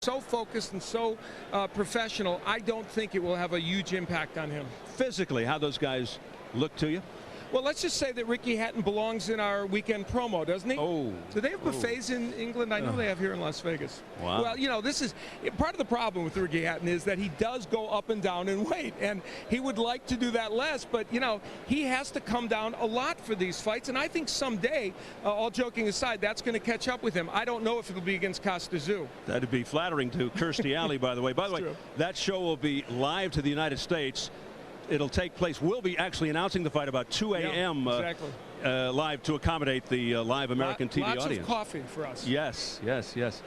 So focused and so professional, I don't think it will have a huge impact on him. Physically, how those guys look to you? Well, let's just say that Ricky Hatton belongs in our weekend promo, doesn't he? Oh. Do they have buffets in England? I know they have here in Las Vegas. Wow. Well, you know, this is part of the problem with Ricky Hatton is that he does go up and down in weight, and he would like to do that less, but, you know, he has to come down a lot for these fights, and I think someday, all joking aside, that's going to catch up with him. I don't know if it'll be against Costa Tszyu. That'd be flattering to Kirstie Alley, by the way. By the way, true. that show will be live to the United States. It'll take place. We'll be actually announcing the fight about 2 a.m. Exactly. Live to accommodate the live American TV lots audience. Lots of coffee for us. Yes, yes, yes.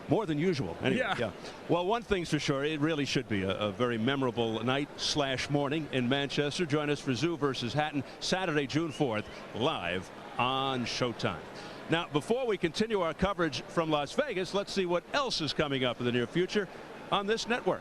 More than usual. Anyway, yeah. Well, one thing's for sure, it really should be a very memorable night/morning in Manchester. Join us for Tszyu versus Hatton, Saturday, June 4th, live on Showtime. Now, before we continue our coverage from Las Vegas, let's see what else is coming up in the near future on this network.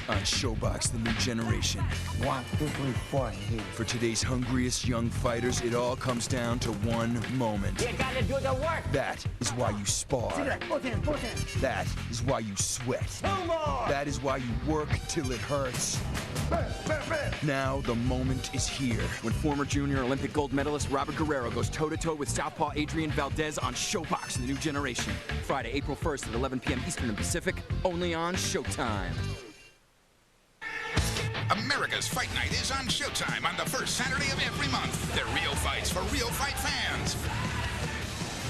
On ShoBox, the new generation. 1, 2, 3, 4. For today's hungriest young fighters, it all comes down to one moment. You gotta do the work. That is why you spar. That is why you sweat. That is why you work till it hurts. Now the moment is here. When former junior Olympic gold medalist Robert Guerrero goes toe-to-toe with southpaw Adrian Valdez on ShoBox, the new generation. Friday, April 1st at 11 p.m. Eastern and Pacific, only on Showtime. America's Fight Night is on Showtime on the first Saturday of every month. They're real fights for real fight fans.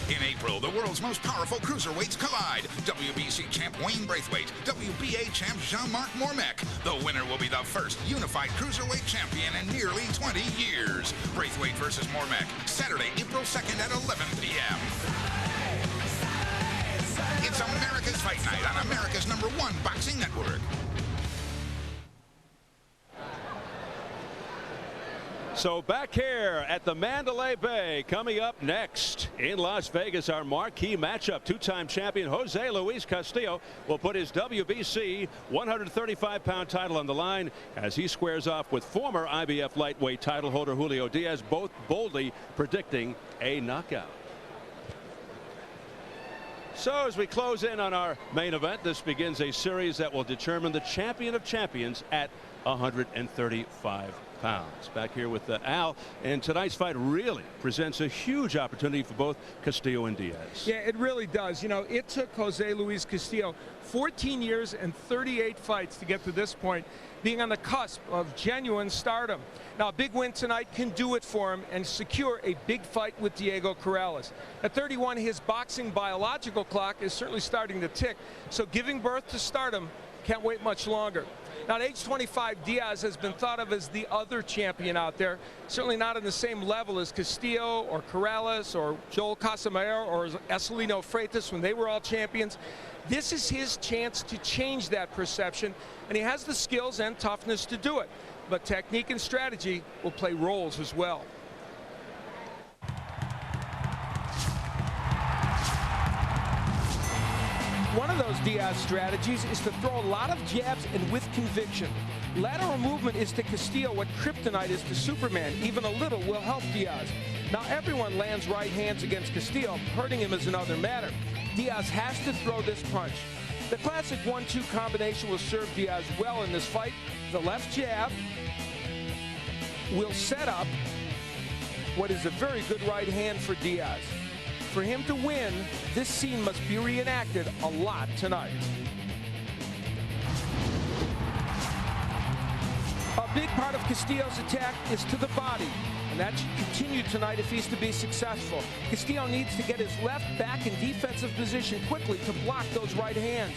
In April, the world's most powerful cruiserweights collide. WBC champ Wayne Braithwaite, WBA champ Jean-Marc Mormec. The winner will be the first unified cruiserweight champion in nearly 20 years. Braithwaite versus Mormec, Saturday, April 2nd at 11 p.m. It's America's Fight Night on America's #1 boxing network. So back here at the Mandalay Bay, coming up next in Las Vegas, our marquee matchup. Two-time champion Jose Luis Castillo will put his WBC 135-pound title on the line as he squares off with former IBF lightweight title holder Julio Diaz, both boldly predicting a knockout. So as we close in on our main event, this begins a series that will determine the champion of champions at 135 pounds. Back here with Al, and tonight's fight really presents a huge opportunity for both Castillo and Diaz. Yeah, it really does. You know, it took Jose Luis Castillo 14 years and 38 fights to get to this point, being on the cusp of genuine stardom. Now, a big win tonight can do it for him and secure a big fight with Diego Corrales. At 31, his boxing biological clock is certainly starting to tick, so giving birth to stardom can't wait much longer. Now, at age 25, Diaz has been thought of as the other champion out there, certainly not on the same level as Castillo or Corrales or Joel Casamero or Ecelino Freitas when they were all champions. This is his chance to change that perception, and he has the skills and toughness to do it. But technique and strategy will play roles as well. One of those Diaz strategies is to throw a lot of jabs and with conviction. Lateral movement is to Castillo what kryptonite is to Superman. Even a little will help Diaz. Now everyone lands right hands against Castillo. Hurting him is another matter. Diaz has to throw this punch. The classic 1-2 combination will serve Diaz well in this fight. The left jab will set up what is a very good right hand for Diaz. For him to win, this scene must be reenacted a lot tonight. A big part of Castillo's attack is to the body, and that should continue tonight if he's to be successful. Castillo needs to get his left back in defensive position quickly to block those right hands.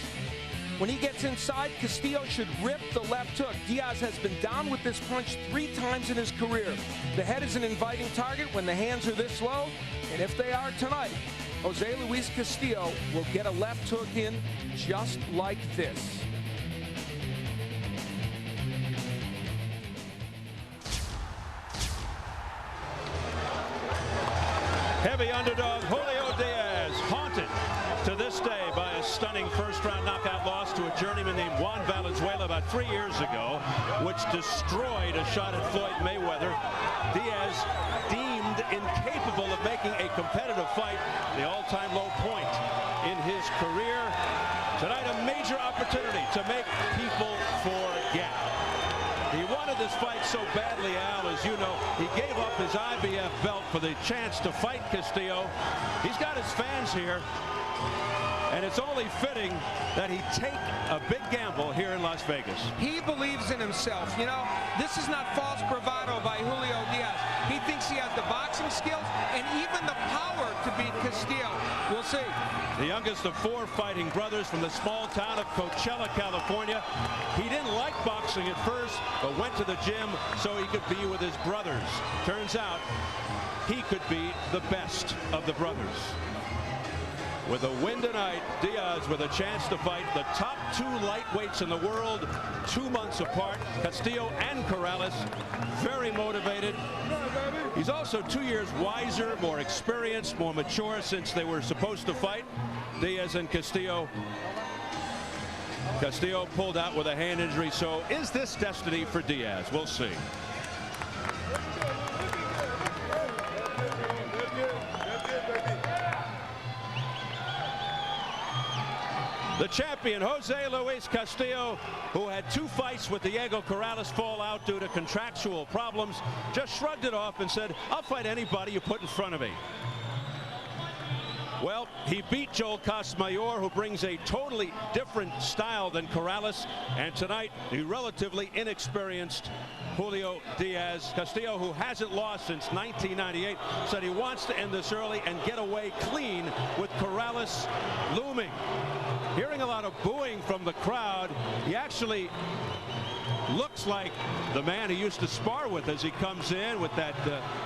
When he gets inside, Castillo should rip the left hook. Diaz has been down with this punch 3 times in his career. The head is an inviting target when the hands are this low, and if they are tonight, Jose Luis Castillo will get a left hook in just like this. Heavy underdog Julio Diaz, haunted to this day by a stunning first-round knockout loss to a journeyman named Juan Valenzuela about 3 years ago, which destroyed a shot at Floyd Mayweather. Diaz deemed incapable of making a competitive fight, the all-time low point in his career. Tonight, a major opportunity to make people forget. He wanted this fight so badly, Al, as you know. He gave up his IBF belt for the chance to fight Castillo. He's got his fans here, and it's only fitting that he take a big gamble here in Las Vegas. He believes in himself. You know, this is not false bravado by Julio Diaz. He thinks he has the boxing skills and even the power to beat Castillo. We'll see. The youngest of 4 fighting brothers from the small town of Coachella, California. He didn't like boxing at first, but went to the gym so he could be with his brothers. Turns out he could be the best of the brothers. With a win tonight, Diaz with a chance to fight the top 2 lightweights in the world 2 months apart, Castillo and Corrales. Very motivated. He's also 2 years wiser, more experienced, more mature since they were supposed to fight, Diaz and Castillo. Castillo pulled out with a hand injury, so is this destiny for Diaz? We'll see. The champion, Jose Luis Castillo, who had 2 fights with Diego Corrales fall out due to contractual problems, just shrugged it off and said, I'll fight anybody you put in front of me. Well, he beat Joel Casamayor, who brings a totally different style than Corrales. And tonight, the relatively inexperienced Julio Diaz. Castillo, who hasn't lost since 1998, said he wants to end this early and get away clean with Corrales looming. Hearing a lot of booing from the crowd, he actually looks like the man he used to spar with as he comes in with that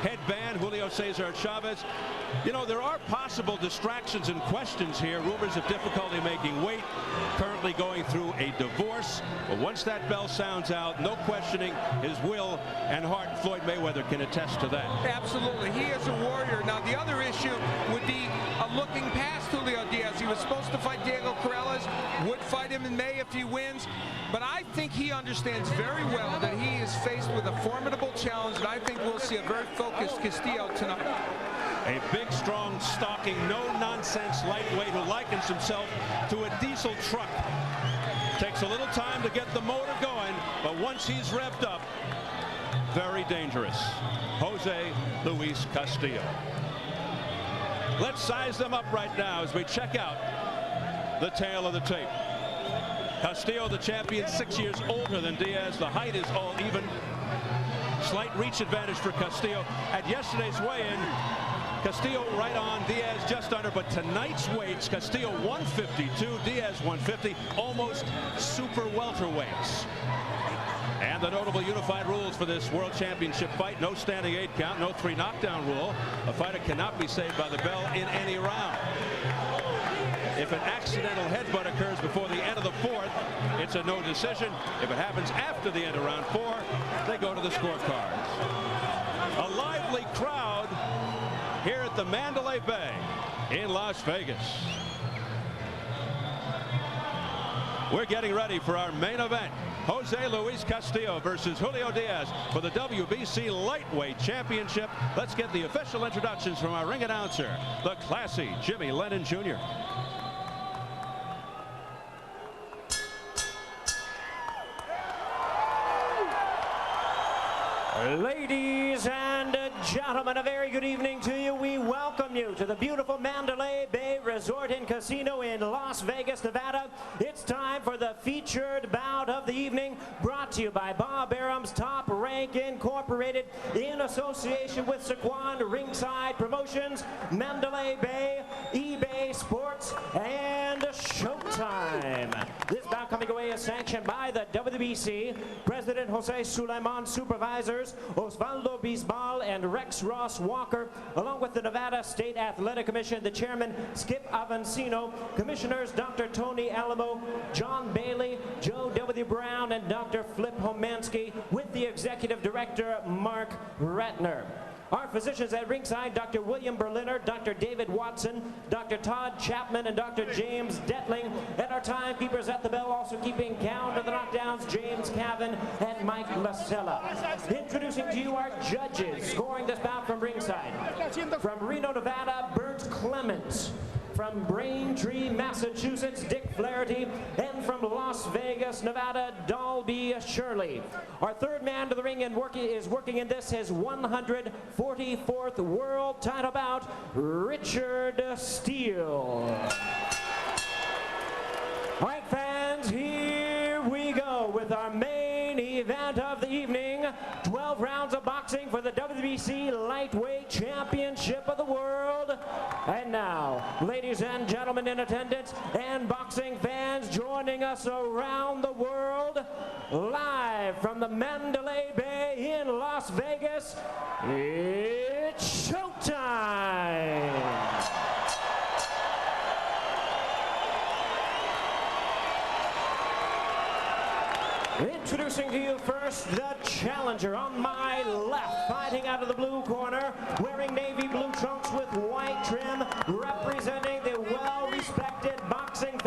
headband, Julio Cesar Chavez. You know, there are possible distractions and questions here. Rumors of difficulty making weight, currently going through a divorce. But once that bell sounds out, no questioning his will and heart. Floyd Mayweather can attest to that. Absolutely. He is a warrior. Now, the other issue would be looking past Julio Diaz. He was supposed to fight Diego Corrales, would fight him in May if he wins. But I think he understands very well that he is faced with a formidable challenge, and I think we'll see a very focused Castillo tonight. A big, strong, stalking, no-nonsense lightweight who likens himself to a diesel truck. Takes a little time to get the motor going, but once he's revved up, very dangerous. Jose Luis Castillo. Let's size them up right now as we check out the tail of the tape. Castillo, the champion, 6 years older than Diaz. The height is all even. Slight reach advantage for Castillo. At yesterday's weigh-in, Castillo right on, Diaz just under, but tonight's weights, Castillo 152, Diaz 150, almost super welterweights. And the notable unified rules for this World Championship fight: no standing 8 count, no 3 knockdown rule. A fighter cannot be saved by the bell in any round. If an accidental headbutt occurs before the end of the 4th, it's a no decision. If it happens after the end of round 4, they go to the scorecards. A lively crowd here at the Mandalay Bay in Las Vegas. We're getting ready for our main event. Jose Luis Castillo versus Julio Diaz for the WBC Lightweight Championship. Let's get the official introductions from our ring announcer, the classy Jimmy Lennon Jr. Ladies and gentlemen, a very good evening to you. We welcome you to the beautiful Mandalay Bay Resort and Casino in Las Vegas, Nevada. It's time for the featured bout of the evening, brought to you by Bob Arum's Top Rank Incorporated in association with Saquon Ringside Promotions, Mandalay Bay, eBay Sports, and Showtime. This bout coming away is sanctioned by the WBC, President Jose Sulaiman, supervisors Osvaldo Bisbal and Rex Ross Walker, along with the Nevada State Athletic Commission, the chairman Skip Avancino, commissioners Dr. Tony Alamo, John Bailey, Joe W. Brown, and Dr. Flip Homansky, with the executive director Mark Ratner. Our physicians at ringside: Dr. William Berliner, Dr. David Watson, Dr. Todd Chapman, and Dr. James Detling. And our timekeepers at the bell, also keeping count of the knockdowns, James Cavan and Mike Lasella. Introducing to you our judges, scoring this bout from ringside. From Reno, Nevada, Bert Clements. from Braintree, Massachusetts, Dick Flaherty, and from Las Vegas, Nevada, Dalby Shirley. Our third man to the ring and is working in this his 144th world title bout, Richard Steele. All right, fans, here we go with our main event of the evening. 12 rounds of boxing for the WBC Lightweight Championship of the World. And now, ladies and gentlemen in attendance and boxing fans joining us around the world, live from the Mandalay Bay in Las Vegas, it's showtime! Introducing to you first the challenger on my left, fighting out of the blue corner, wearing navy blue trunks with white trim, representing the well-respected boxing fan.